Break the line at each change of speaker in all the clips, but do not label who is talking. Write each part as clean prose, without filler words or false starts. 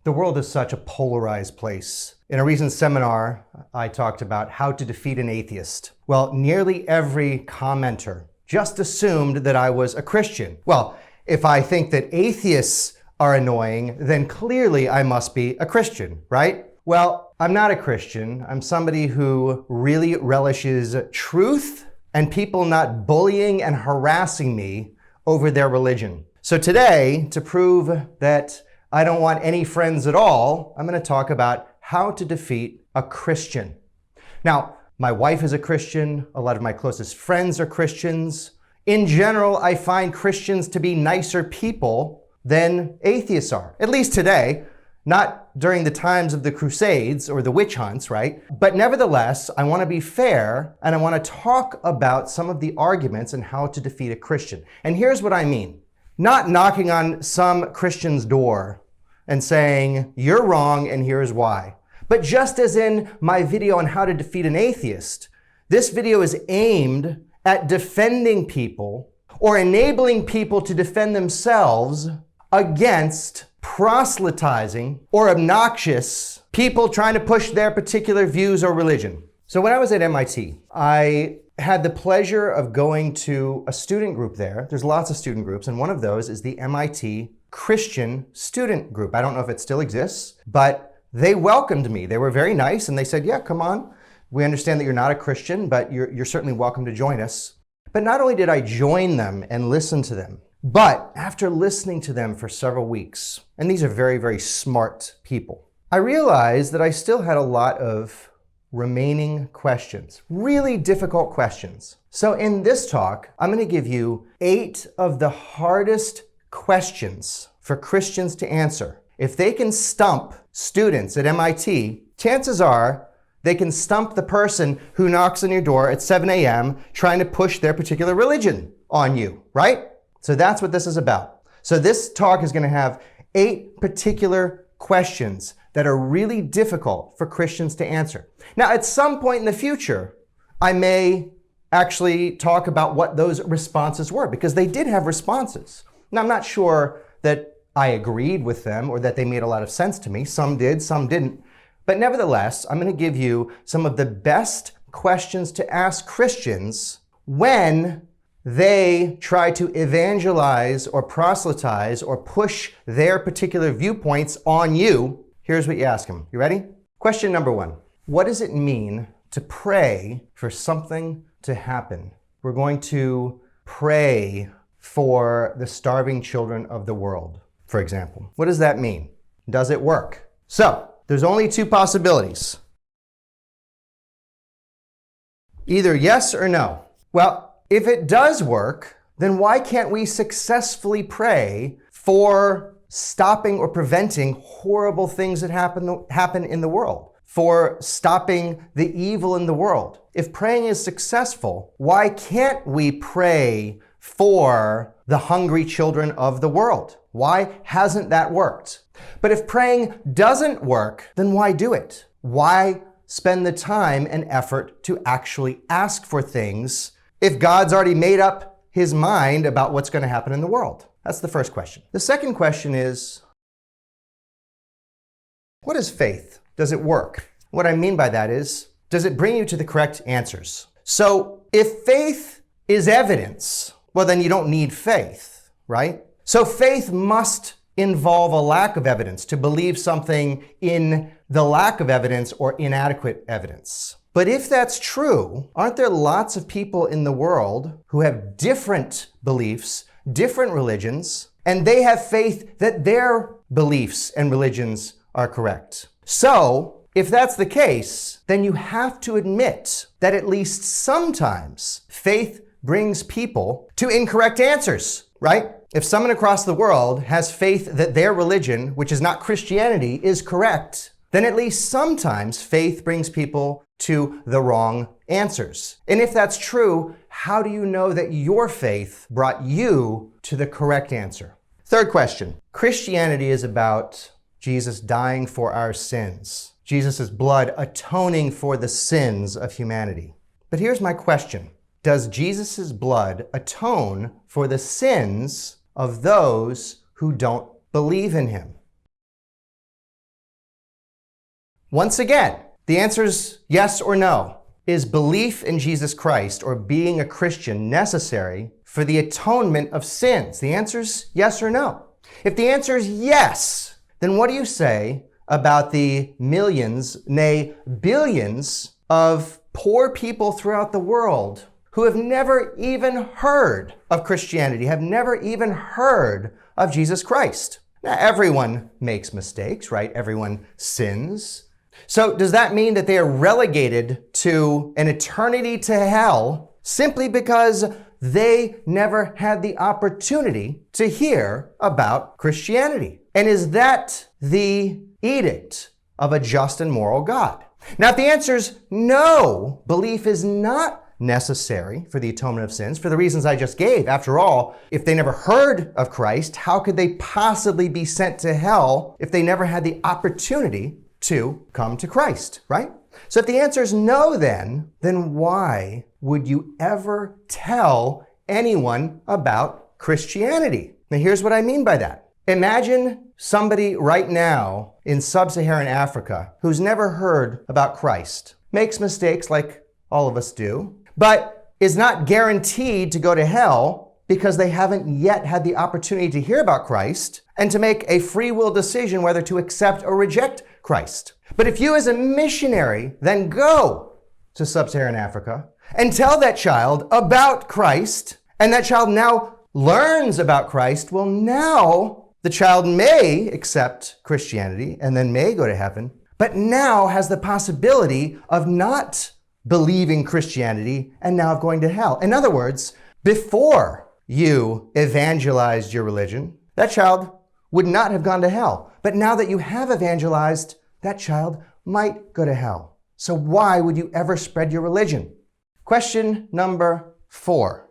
The world is such a polarized place. In a recent seminar, I talked about how to defeat an atheist. Well, nearly every commenter just assumed that I was a Christian. Well, if I think that atheists are annoying, then clearly I must be a Christian, right? Well, I'm not a Christian. I'm somebody who really relishes truth and people not bullying and harassing me over their religion. So today, to prove that I don't want any friends at all, I'm going to talk about how to defeat a Christian. Now, my wife is a Christian. A lot of my closest friends are Christians. In general, I find Christians to be nicer people than atheists are, at least today. Not during the times of the Crusades or the witch hunts, right? But nevertheless, I want to be fair and I want to talk about some of the arguments and how to defeat a Christian. And here's what I mean. Not knocking on some Christian's door and saying, you're wrong and here's why. But just as in my video on how to defeat an atheist, this video is aimed at defending people or enabling people to defend themselves against proselytizing or obnoxious people trying to push their particular views or religion. So when I was at MIT, I had the pleasure of going to a student group there. There's lots of student groups, and one of those is the MIT Christian Student Group. I don't know if it still exists, but they welcomed me. They were very nice, and they said, yeah, come on. We understand that you're not a Christian, but you're certainly welcome to join us. But not only did I join them and listen to them, but after listening to them for several weeks, and these are very, very smart people, I realized that I still had a lot of remaining questions, really difficult questions. So in this talk, I'm going to give you 8 of the hardest questions for Christians to answer. If they can stump students at MIT, chances are they can stump the person who knocks on your door at 7 a.m. trying to push their particular religion on you, right? So that's what this is about. So this talk is going to have 8 particular questions that are really difficult for Christians to answer. Now, at some point in the future, I may actually talk about what those responses were, because they did have responses. Now, I'm not sure that I agreed with them or that they made a lot of sense to me. Some did, some didn't. But nevertheless, I'm going to give you some of the best questions to ask Christians when they try to evangelize or proselytize or push their particular viewpoints on you. Here's what you ask them. You ready? Question number 1. What does it mean to pray for something to happen? We're going to pray for the starving children of the world, for example. What does that mean? Does it work? So, there's only 2 possibilities. Either yes or no. Well, if it does work, then why can't we successfully pray for stopping or preventing horrible things that happen in the world, for stopping the evil in the world? If praying is successful, why can't we pray for the hungry children of the world? Why hasn't that worked? But if praying doesn't work, then why do it? Why spend the time and effort to actually ask for things if God's already made up his mind about what's going to happen in the world? That's the first question. The second question is, what is faith? Does it work? What I mean by that is, does it bring you to the correct answers? So if faith is evidence, well, then you don't need faith, right? So faith must involve a lack of evidence to believe something in the lack of evidence or inadequate evidence. But if that's true, aren't there lots of people in the world who have different beliefs, different religions, and they have faith that their beliefs and religions are correct? So, if that's the case, then you have to admit that at least sometimes faith brings people to incorrect answers, right? If someone across the world has faith that their religion, which is not Christianity, is correct, then at least sometimes faith brings people to the wrong answers. And if that's true, how do you know that your faith brought you to the correct answer? Third question. Christianity is about Jesus dying for our sins. Jesus' blood atoning for the sins of humanity. But here's my question. Does Jesus' blood atone for the sins of those who don't believe in him? Once again, the answer is yes or no. Is belief in Jesus Christ or being a Christian necessary for the atonement of sins? The answer is yes or no. If the answer is yes, then what do you say about the millions, nay, billions of poor people throughout the world who have never even heard of Christianity, have never even heard of Jesus Christ? Now, everyone makes mistakes, right? Everyone sins. So does that mean that they are relegated to an eternity to hell simply because they never had the opportunity to hear about Christianity? And is that the edict of a just and moral God? Now, if the answer is no, belief is not necessary for the atonement of sins for the reasons I just gave. After all, if they never heard of Christ, how could they possibly be sent to hell if they never had the opportunity to come to Christ, right? So if the answer is no, then why would you ever tell anyone about Christianity? Now, here's what I mean by that. Imagine somebody right now in sub-Saharan Africa who's never heard about Christ, makes mistakes like all of us do, but is not guaranteed to go to hell because they haven't yet had the opportunity to hear about Christ and to make a free will decision whether to accept or reject Christ. But if you as a missionary then go to sub-Saharan Africa and tell that child about Christ, and that child now learns about Christ, well, now the child may accept Christianity and then may go to heaven, but now has the possibility of not believing Christianity and now of going to hell. In other words, before you evangelized your religion, that child would not have gone to hell. But now that you have evangelized, that child might go to hell. So why would you ever spread your religion? Question number 4.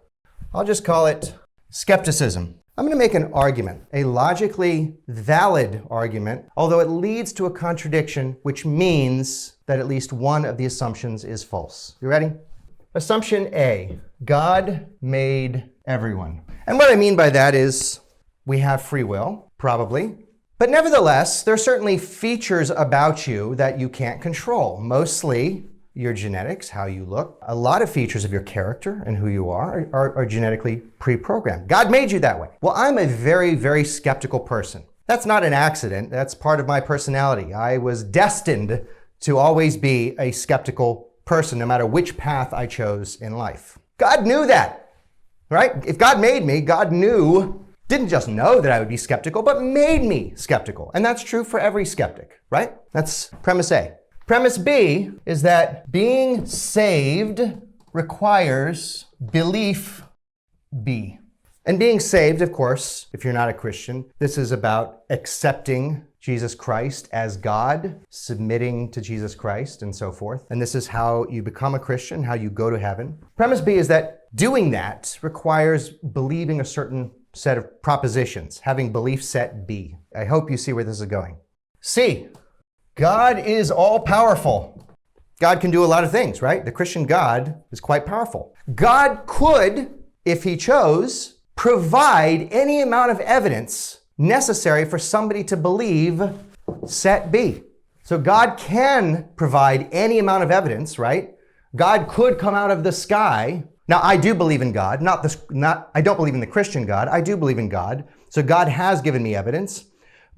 I'll just call it skepticism. I'm going to make an argument, a logically valid argument, although it leads to a contradiction, which means that at least one of the assumptions is false. You ready? Assumption A, God made everyone. And what I mean by that is we have free will, probably. But nevertheless, there are certainly features about you that you can't control. Mostly your genetics, how you look. A lot of features of your character and who you are genetically pre-programmed. God made you that way. Well, I'm a very, very skeptical person. That's not an accident. That's part of my personality. I was destined to always be a skeptical person, no matter which path I chose in life. God knew that, right? If God made me, God didn't just know that I would be skeptical, but made me skeptical. And that's true for every skeptic, right? That's premise A. Premise B is that being saved requires belief B. And being saved, of course, if you're not a Christian, this is about accepting Jesus Christ as God, submitting to Jesus Christ, and so forth. And this is how you become a Christian, how you go to heaven. Premise B is that doing that requires believing a certain set of propositions, having belief set B. I hope you see where this is going. C, God is all-powerful. God can do a lot of things, right? The Christian God is quite powerful. God could, if he chose, provide any amount of evidence necessary for somebody to believe set B. So God can provide any amount of evidence, right? God could come out of the sky. Now, I do believe in God. I don't believe in the Christian God. I do believe in God. So God has given me evidence.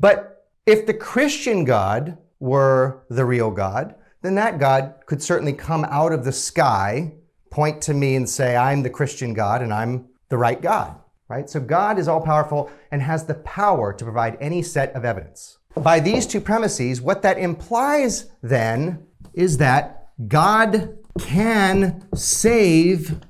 But if the Christian God were the real God, then that God could certainly come out of the sky, point to me and say, I'm the Christian God and I'm the right God, right? So God is all-powerful and has the power to provide any set of evidence. By these two premises, what that implies then is that God can save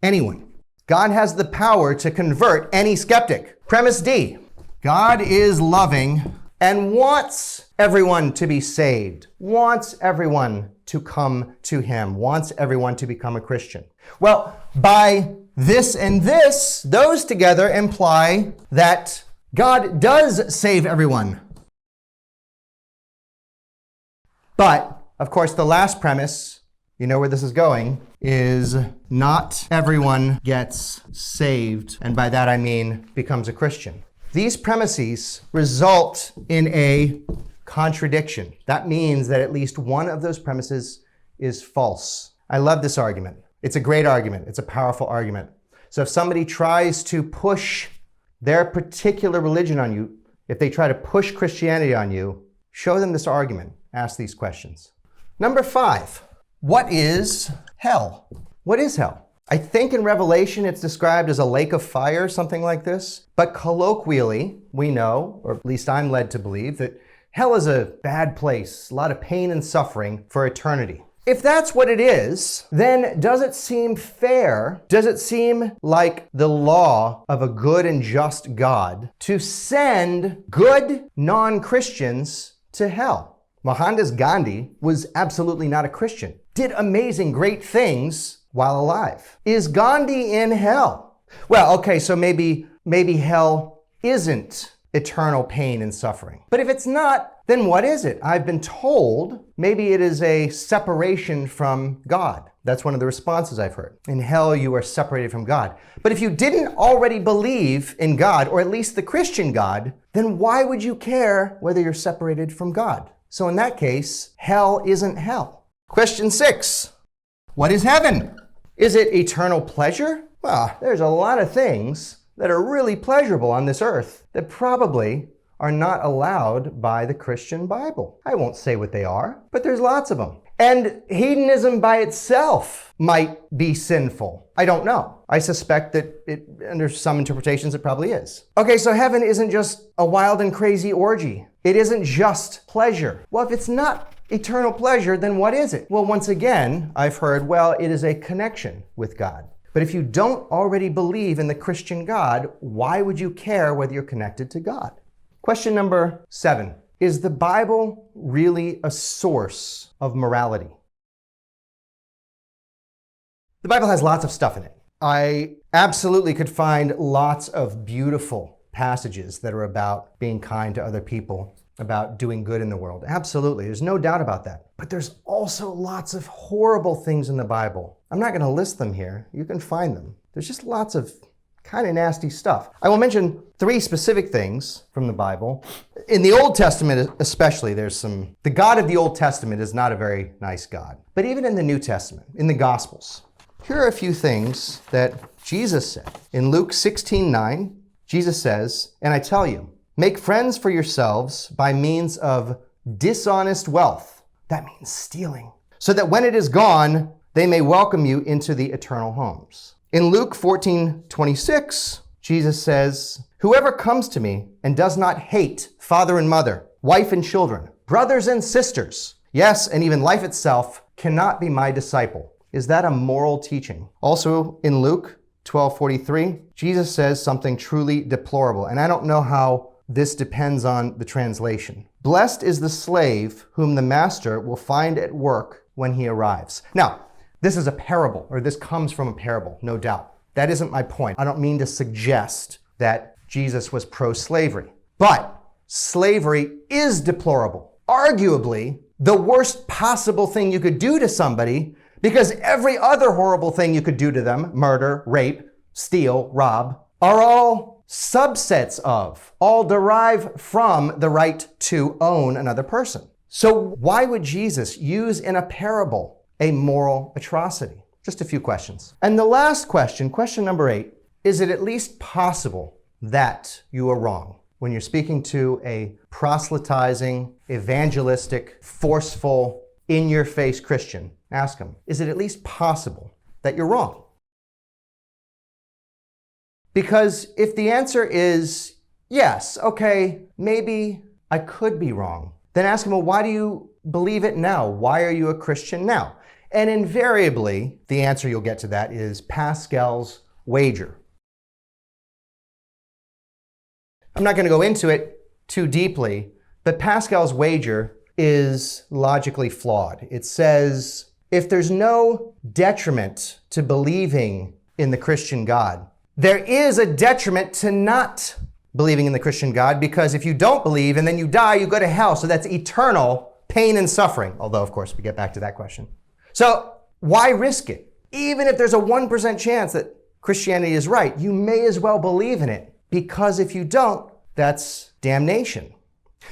anyone. God has the power to convert any skeptic. Premise D, God is loving and wants everyone to be saved, wants everyone to come to him, wants everyone to become a Christian. Well, by this and this, those together imply that God does save everyone. But, of course, the last premise, you know where this is going, is not everyone gets saved, and by that I mean becomes a Christian. These premises result in a contradiction. That means that at least one of those premises is false. I love this argument. It's a great argument. It's a powerful argument. So if somebody tries to push their particular religion on you, if they try to push Christianity on you, show them this argument. Ask these questions. Number 5, what is hell? What is hell? I think in Revelation it's described as a lake of fire, something like this. But colloquially, we know, or at least I'm led to believe, that hell is a bad place, a lot of pain and suffering for eternity. If that's what it is, then does it seem fair? Does it seem like the law of a good and just God to send good non-Christians to hell? Mahatma Gandhi was absolutely not a Christian, did amazing, great things while alive. Is Gandhi in hell? Well, okay, so maybe hell isn't eternal pain and suffering. But if it's not, then what is it? I've been told maybe it is a separation from God. That's one of the responses I've heard. In hell, you are separated from God. But if you didn't already believe in God, or at least the Christian God, then why would you care whether you're separated from God? So in that case, hell isn't hell. Question 6, what is heaven? Is it eternal pleasure? Well, there's a lot of things that are really pleasurable on this earth that probably are not allowed by the Christian Bible. I won't say what they are, but there's lots of them. And hedonism by itself might be sinful. I don't know. I suspect that under some interpretations it probably is. Okay, so heaven isn't just a wild and crazy orgy. It isn't just pleasure. Well, if it's not eternal pleasure, then what is it? Well, once again, I've heard, well, it is a connection with God. But if you don't already believe in the Christian God, why would you care whether you're connected to God? Question number 7. Is the Bible really a source of morality? The Bible has lots of stuff in it. I absolutely could find lots of beautiful passages that are about being kind to other people, about doing good in the world. Absolutely, there's no doubt about that. But there's also lots of horrible things in the Bible. I'm not going to list them here. You can find them. There's just lots of kind of nasty stuff. I will mention 3 specific things from the Bible. In the Old Testament especially, the God of the Old Testament is not a very nice God. But even in the New Testament, in the Gospels, here are a few things that Jesus said. In Luke 16:9, Jesus says, "And I tell you, make friends for yourselves by means of dishonest wealth." That means stealing. "So that when it is gone, they may welcome you into the eternal homes." In Luke 14:26, Jesus says, "Whoever comes to me and does not hate father and mother, wife and children, brothers and sisters, yes, and even life itself, cannot be my disciple." Is that a moral teaching? Also in Luke 12:43, Jesus says something truly deplorable, and I don't know how this depends on the translation. "Blessed is the slave whom the master will find at work when he arrives." Now, this is a parable, or this comes from a parable, no doubt. That isn't my point. I don't mean to suggest that Jesus was pro-slavery. But slavery is deplorable. Arguably, the worst possible thing you could do to somebody, because every other horrible thing you could do to them, murder, rape, steal, rob, are all subsets of, all derive from the right to own another person. So why would Jesus use in a parable a moral atrocity? Just a few questions. And the last question, question number 8, is it at least possible that you are wrong? When you're speaking to a proselytizing, evangelistic, forceful, in-your-face Christian, ask him, is it at least possible that you're wrong? Because if the answer is yes, okay, maybe I could be wrong, then ask him, well, why do you believe it now? Why are you a Christian now? And invariably, the answer you'll get to that is Pascal's wager. I'm not going to go into it too deeply, but Pascal's wager is logically flawed. It says, if there's no detriment to believing in the Christian God, there is a detriment to not believing in the Christian God, because if you don't believe and then you die, you go to hell. So that's eternal pain and suffering. Although, of course, we get back to that question. So why risk it? Even if there's a 1% chance that Christianity is right, you may as well believe in it, because if you don't, that's damnation.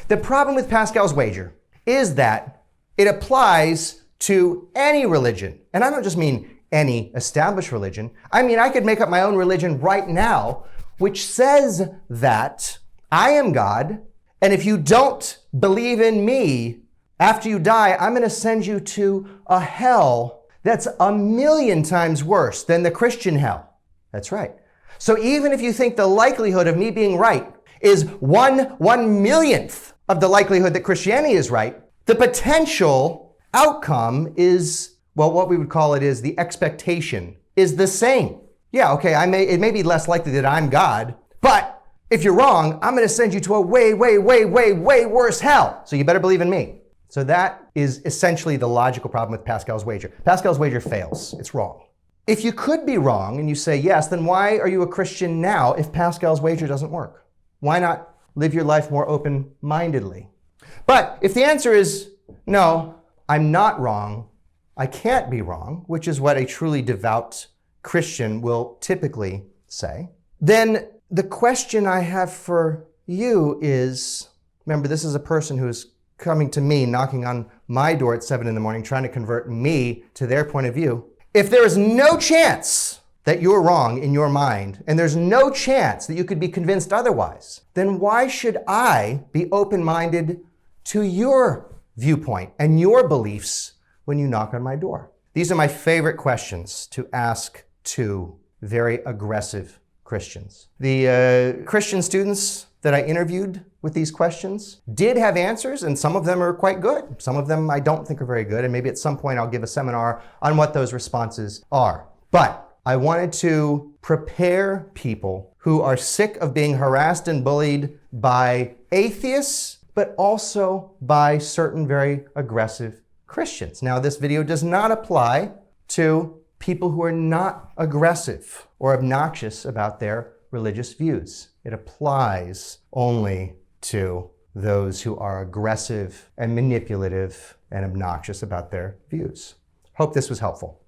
The problem with Pascal's wager is that it applies to any religion. And I don't just mean any established religion. I mean, I could make up my own religion right now, which says that I am God, and if you don't believe in me, after you die, I'm going to send you to a hell that's 1,000,000 times worse than the Christian hell. That's right. So even if you think the likelihood of me being right is 1/1,000,000th of the likelihood that Christianity is right, the potential outcome is, well, what we would call it is the expectation is the same. Yeah, okay, it may be less likely that I'm God, but if you're wrong, I'm going to send you to a way worse hell. So you better believe in me. So that is essentially the logical problem with Pascal's wager. Pascal's wager fails. It's wrong. If you could be wrong and you say yes, then why are you a Christian now if Pascal's wager doesn't work? Why not live your life more open-mindedly? But if the answer is no, I'm not wrong, I can't be wrong, which is what a truly devout Christian will typically say, then the question I have for you is, remember, this is a person who is coming to me, knocking on my door at 7 in the morning, trying to convert me to their point of view. If there is no chance that you're wrong in your mind, and there's no chance that you could be convinced otherwise, then why should I be open-minded to your viewpoint and your beliefs when you knock on my door? These are my favorite questions to ask to very aggressive Christians. The Christian students that I interviewed with these questions did have answers, and some of them are quite good. Some of them I don't think are very good, and maybe at some point I'll give a seminar on what those responses are. But I wanted to prepare people who are sick of being harassed and bullied by atheists, but also by certain very aggressive Christians. Now, this video does not apply to people who are not aggressive or obnoxious about their religious views. It applies only to those who are aggressive and manipulative and obnoxious about their views. Hope this was helpful.